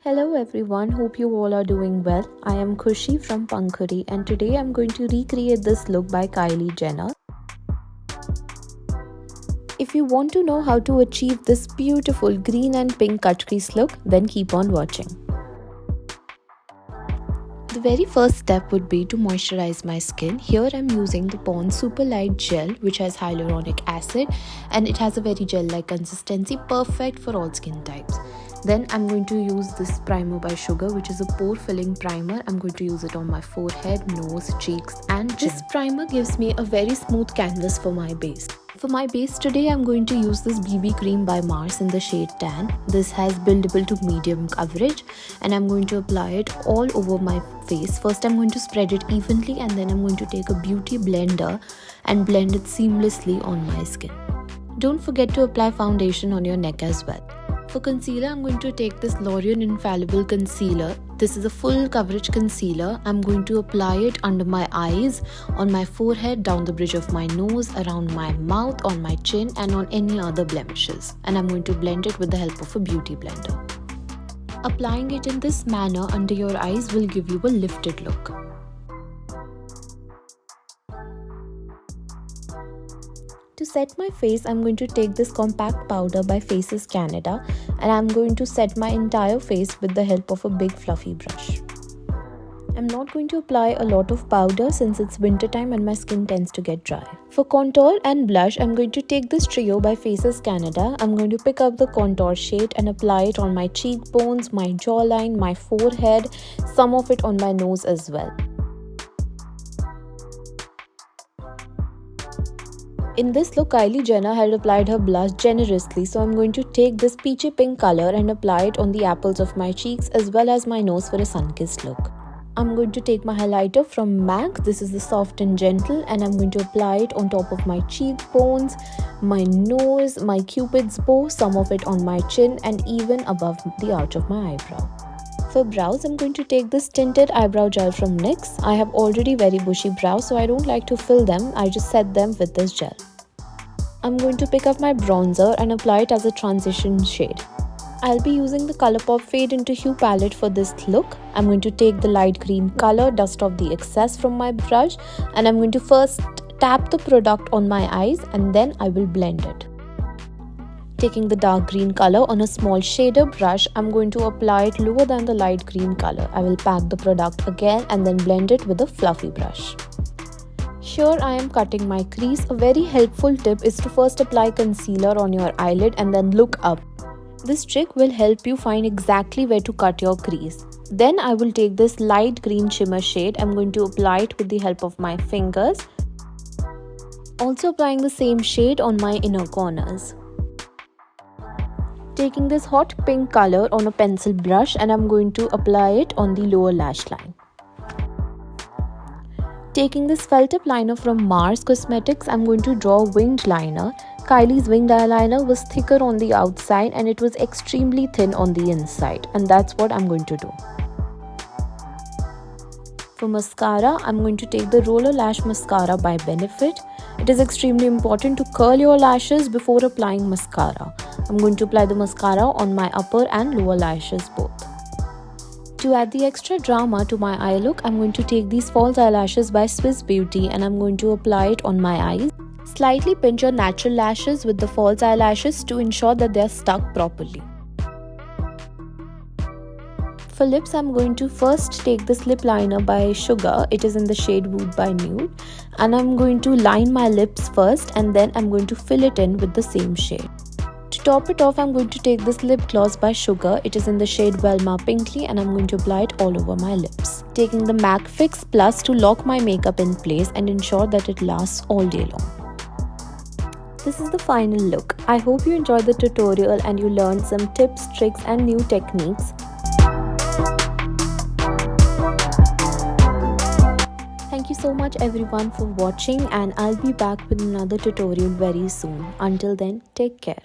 Hello everyone, hope you all are doing well. I am Khushi from Pankhuri and today I'm going to recreate this look by Kylie Jenner. If you want to know how to achieve this beautiful green and pink cut crease look, then keep on watching. The very first step would be to moisturize my skin. Here I'm using the Pond's Super Light Gel which has hyaluronic acid and it has a very gel-like consistency, perfect for all skin types. Then I'm going to use this primer by Sugar, which is a pore filling primer. I'm going to use it on my forehead, nose, cheeks and chin. This primer gives me a very smooth canvas for my base. For my base today, I'm going to use this BB cream by Mars in the shade Tan. This has buildable to medium coverage and I'm going to apply it all over my face. First I'm going to spread it evenly and then I'm going to take a beauty blender and blend it seamlessly on my skin. Don't forget to apply foundation on your neck as well. For concealer, I'm going to take this L'Oreal Infallible Concealer. This is a full coverage concealer. I'm going to apply it under my eyes, on my forehead, down the bridge of my nose, around my mouth, on my chin and on any other blemishes. And I'm going to blend it with the help of a beauty blender. Applying it in this manner under your eyes will give you a lifted look. To set my face, I'm going to take this compact powder by Faces Canada and I'm going to set my entire face with the help of a big fluffy brush. I'm not going to apply a lot of powder since it's winter time and my skin tends to get dry. For contour and blush, I'm going to take this trio by Faces Canada. I'm going to pick up the contour shade and apply it on my cheekbones, my jawline, my forehead, some of it on my nose as well. In this look, Kylie Jenner had applied her blush generously, so I'm going to take this peachy pink color and apply it on the apples of my cheeks as well as my nose for a sun-kissed look. I'm going to take my highlighter from MAC. This is the Soft and Gentle and I'm going to apply it on top of my cheekbones, my nose, my cupid's bow, some of it on my chin and even above the arch of my eyebrow. For brows, I'm going to take this tinted eyebrow gel from NYX. I have already very bushy brows, so I don't like to fill them. I just set them with this gel. I'm going to pick up my bronzer and apply it as a transition shade. I'll be using the Colourpop Fade into Hue palette for this look. I'm going to take the light green color, dust off the excess from my brush and I'm going to first tap the product on my eyes and then I will blend it. Taking the dark green color on a small shader brush, I'm going to apply it lower than the light green color. I will pack the product again and then blend it with a fluffy brush. Here I am cutting my crease. A very helpful tip is to first apply concealer on your eyelid and then look up. This trick will help you find exactly where to cut your crease. Then I will take this light green shimmer shade. I'm going to apply it with the help of my fingers. Also applying the same shade on my inner corners. Taking this hot pink color on a pencil brush and I'm going to apply it on the lower lash line. Taking this felt tip liner from Mars Cosmetics, I'm going to draw a winged liner. Kylie's winged eyeliner was thicker on the outside and it was extremely thin on the inside, and that's what I'm going to do. For mascara, I'm going to take the Roller Lash Mascara by Benefit. It is extremely important to curl your lashes before applying mascara. I'm going to apply the mascara on my upper and lower lashes both. To add the extra drama to my eye look, I'm going to take these false eyelashes by Swiss Beauty and I'm going to apply it on my eyes. Slightly pinch your natural lashes with the false eyelashes to ensure that they are stuck properly. For lips, I'm going to first take this lip liner by Sugar. It is in the shade Wood by Nude. And I'm going to line my lips first and then I'm going to fill it in with the same shade. To top it off, I'm going to take this lip gloss by Sugar. It is in the shade Velma Pinkly and I'm going to apply it all over my lips. Taking the MAC Fix Plus to lock my makeup in place and ensure that it lasts all day long. This is the final look. I hope you enjoyed the tutorial and you learned some tips, tricks and new techniques. Thank you so much everyone for watching and I'll be back with another tutorial very soon. Until then, take care.